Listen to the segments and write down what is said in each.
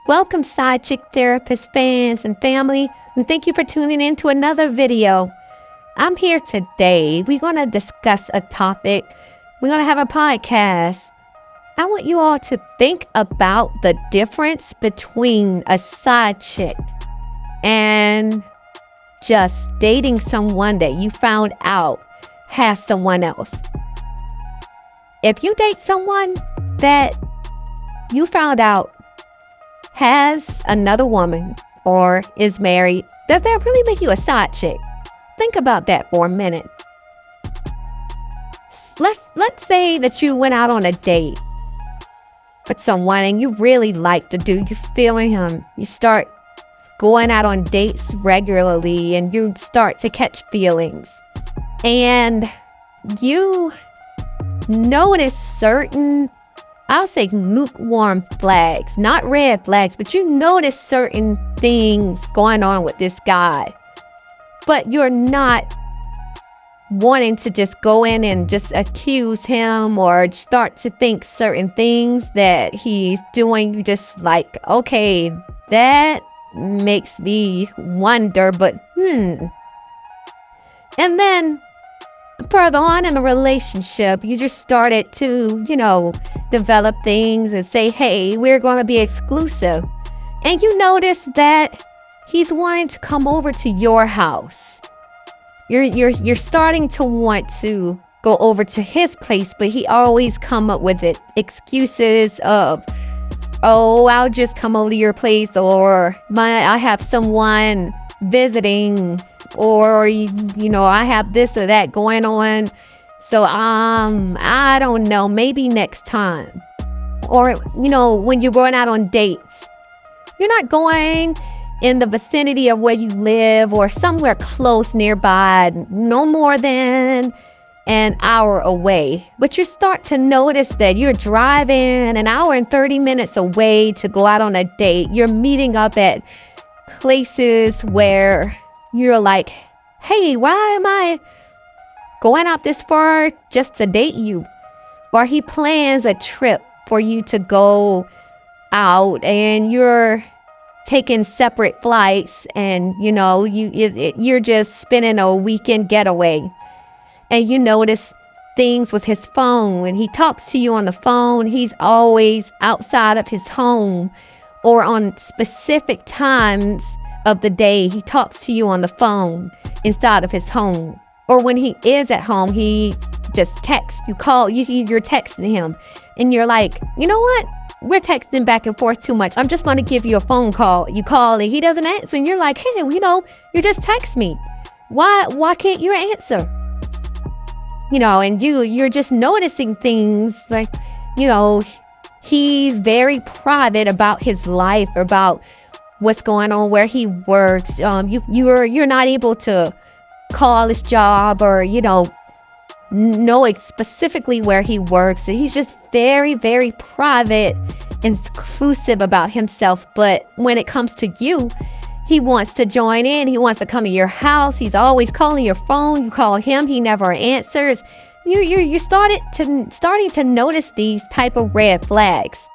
Welcome, Side Chick Therapist fans and family, and thank you for tuning in to another video. I'm here today. We're going to discuss a topic. We're going to have a podcast. I want you all to think about the difference between a side chick and just dating someone that you found out has someone else. If you date someone that you found out has another woman or is married, does that really make you a side chick? Think about that for a minute. Let's say that you went out on a date with someone and you really like the dude, you're feeling him. You start going out on dates regularly and you start to catch feelings. And you notice certain, I'll say lukewarm flags, not red flags, but you notice certain things going on with this guy. But you're not wanting to just go in and just accuse him or start to think certain things that he's doing. You just like, okay, that makes me wonder, but And then further on in a relationship, you just started to, develop things and say, hey, we're going to be exclusive. And you notice that he's wanting to come over to your house. You're starting to want to go over to his place, but he always come up with excuses of, oh, I'll just come over to your place, or I have someone visiting, or I have this or that going on, so I don't know, maybe next time. Or when you're going out on dates, you're not going in the vicinity of where you live or somewhere close nearby, no more than an hour away, but you start to notice that you're driving an hour and 30 minutes away to go out on a date. You're meeting up at places where you're like, hey, why am I going out this far just to date you? Or he plans a trip for you to go out and you're taking separate flights and you're just spending a weekend getaway. And you notice things with his phone. When he talks to you on the phone, he's always outside of his home, or on specific times of the day, he talks to you on the phone inside of his home. Or when he is at home, he just texts you, you're texting him, and you're like, you know what? We're texting back and forth too much. I'm just going to give you a phone call. You call and he doesn't answer, and you're like, hey, you just text me. Why can't you answer? And you're just noticing things like, he's very private about his life, about what's going on, where he works. You're not able to call his job or, know specifically where he works. He's just very, very private and exclusive about himself. But when it comes to you, he wants to join in. He wants to come to your house. He's always calling your phone. You call him, he never answers. You're starting to notice these type of red flags.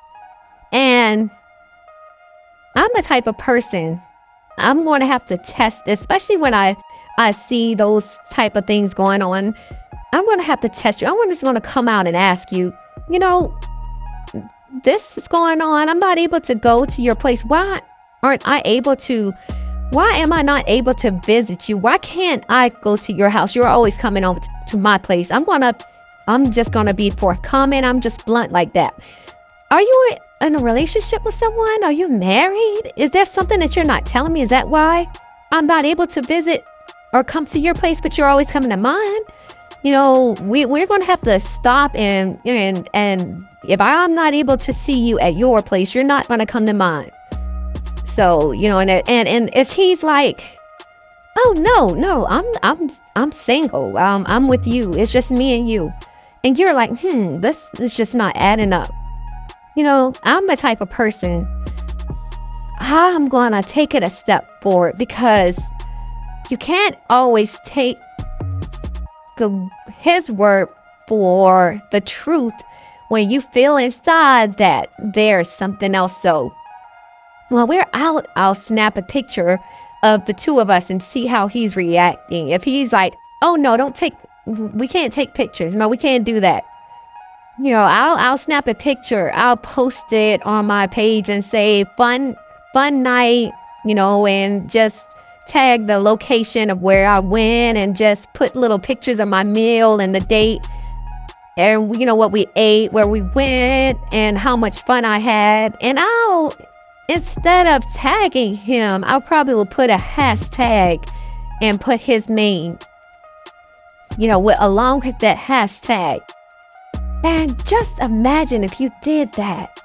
And I'm the type of person, I'm going to have to test, especially when I see those type of things going on. I'm going to have to test you. I'm just going to come out and ask you, this is going on. I'm not able to go to your place. Why am I not able to visit you? Why can't I go to your house? You're always coming over to my place. I'm just going to be forthcoming. I'm just blunt like that. Are you in a relationship with someone? Are you married? Is there something that you're not telling me? Is that why I'm not able to visit or come to your place, but you're always coming to mine? We're going to have to stop and if I'm not able to see you at your place, you're not going to come to mine. So, and if he's like, oh, no, I'm single. I'm with you. It's just me and you. And you're like, this is just not adding up. I'm the type of person, I'm going to take it a step forward, because you can't always take his word for the truth when you feel inside that there's something else. So While we're out, I'll snap a picture of the two of us and see how he's reacting. If he's like, oh no, we can't take pictures. No, we can't do that. I'll snap a picture. I'll post it on my page and say fun night, and just tag the location of where I went and just put little pictures of my meal and the date and what we ate, where we went, and how much fun I had. And instead of tagging him, I'll probably will put a hashtag and put his name, along with that hashtag. And just imagine if you did that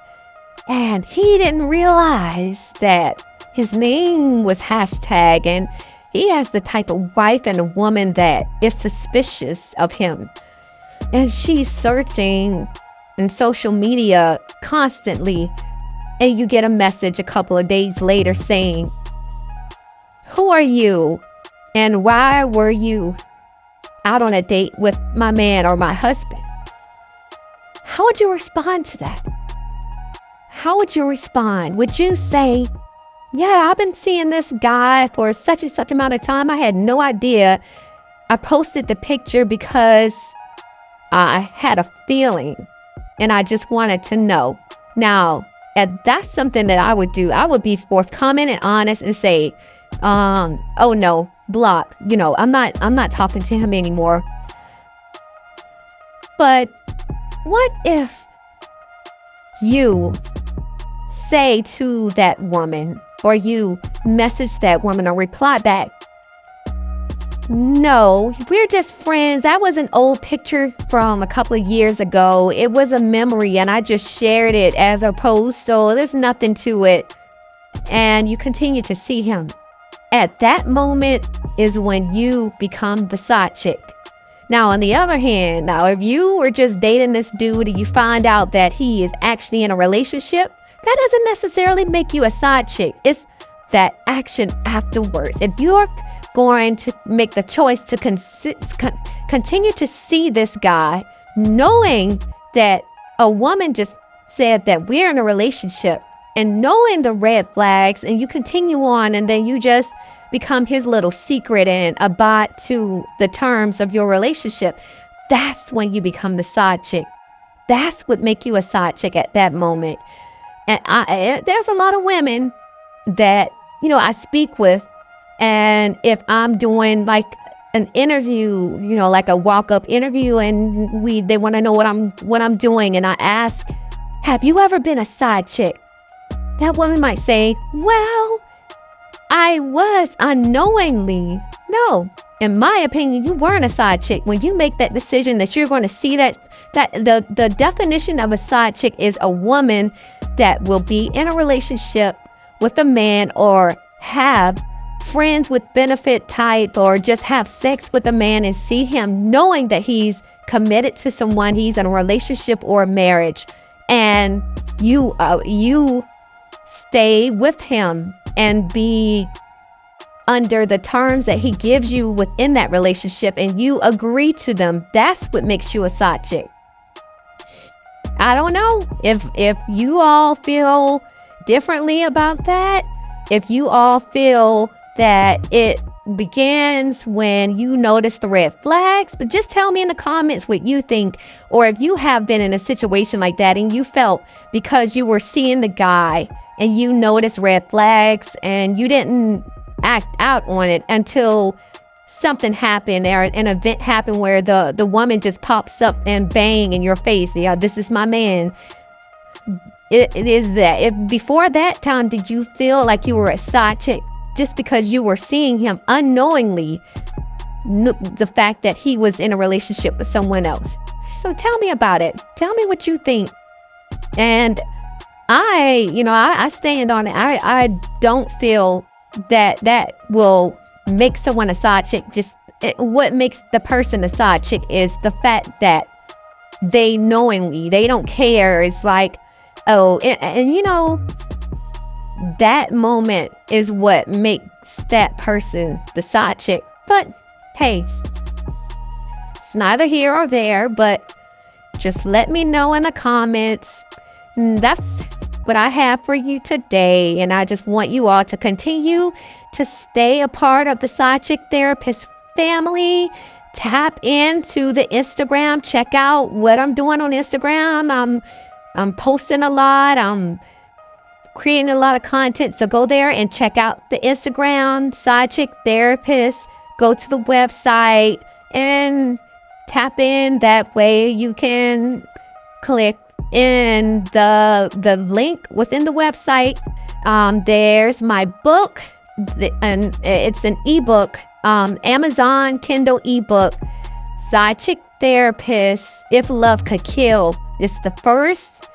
and he didn't realize that his name was hashtag, and he has the type of wife and a woman that is suspicious of him. And she's searching in social media constantly, and you get a message a couple of days later saying, who are you and why were you out on a date with my man or my husband? How would you respond to that? How would you respond? Would you say, yeah, I've been seeing this guy for such and such amount of time. I had no idea. I posted the picture because I had a feeling and I just wanted to know. Now, if that's something that I would do, I would be forthcoming and honest and say, oh no, block. I'm not talking to him anymore. But what if you say to that woman, or you message that woman or reply back, no, we're just friends. That was an old picture from a couple of years ago. It was a memory and I just shared it as a post, so there's nothing to it. And you continue to see him. At that moment is when you become the side chick. Now, on the other hand, if you were just dating this dude and you find out that he is actually in a relationship, that doesn't necessarily make you a side chick. It's that action afterwards. If you're going to make the choice to continue to see this guy, knowing that a woman just said that we're in a relationship, and knowing the red flags, and you continue on, and then you just become his little secret and abide to the terms of your relationship, that's when you become the side chick. That's what make you a side chick at that moment. And there's a lot of women that, I speak with, and if I'm doing like an interview, like a walk-up interview, and they want to know what I'm doing, and I ask, have you ever been a side chick? That woman might say, well, I was unknowingly. No, in my opinion, you weren't a side chick. When you make that decision that you're going to see that the definition of a side chick is a woman that will be in a relationship with a man, or have friends with benefit type, or just have sex with a man and see him knowing that he's committed to someone, he's in a relationship or a marriage, and you stay with him and be under the terms that he gives you within that relationship, and you agree to them. That's what makes you a side chick. I don't know if you all feel differently about that. If you all feel that it begins when you notice the red flags, but just tell me in the comments what you think. Or if you have been in a situation like that and you felt because you were seeing the guy and you noticed red flags and you didn't act out on it until something happened, or an event happened where the woman just pops up and bang in your face, yeah, this is my man. It is that. If before that time did you feel like you were a side chick just because you were seeing him unknowingly, the fact that he was in a relationship with someone else? So tell me about it. Tell me what you think. And I stand on it. I don't feel that will make someone a side chick. What makes the person a side chick is the fact that they knowingly, they don't care. It's like, oh, and that moment is what makes that person the side chick. But hey, it's neither here or there, but just let me know in the comments. That's what I have for you today. And I just want you all to continue to stay a part of the Side Chick Therapist family. Tap into the Instagram. Check out what I'm doing on Instagram. I'm posting a lot. I'm creating a lot of content. So go there and check out the Instagram, Side Chick Therapist. Go to the website and tap in. That way you can click in the link within the website. There's my book, and it's an ebook, Amazon Kindle ebook, Side Chick Therapist, If Love Could Kill. It's the first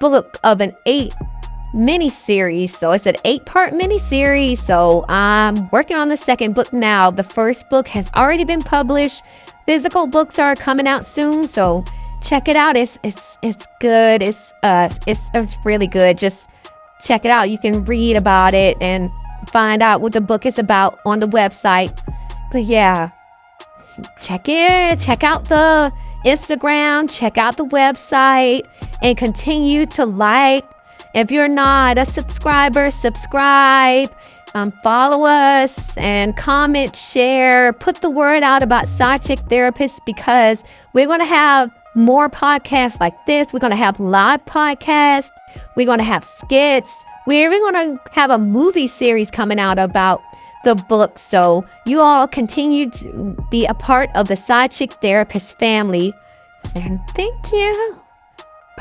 book of an 8 mini-series. So it's an 8-part mini-series. So I'm working on the second book now. The first book has already been published. Physical books are coming out soon. So check it out. It's good. It's really good. Just check it out. You can read about it and find out what the book is about on the website. But yeah, check out the Instagram, check out the website, and continue to like. If you're not a subscriber, subscribe, follow us, and comment, share, put the word out about Side Chick Therapist, because we're going to have more podcasts like this. We're going to have live podcasts. We're going to have skits. We're even going to have a movie series coming out about the book. So you all continue to be a part of the Side Chick Therapist family. And thank you.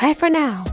Bye for now.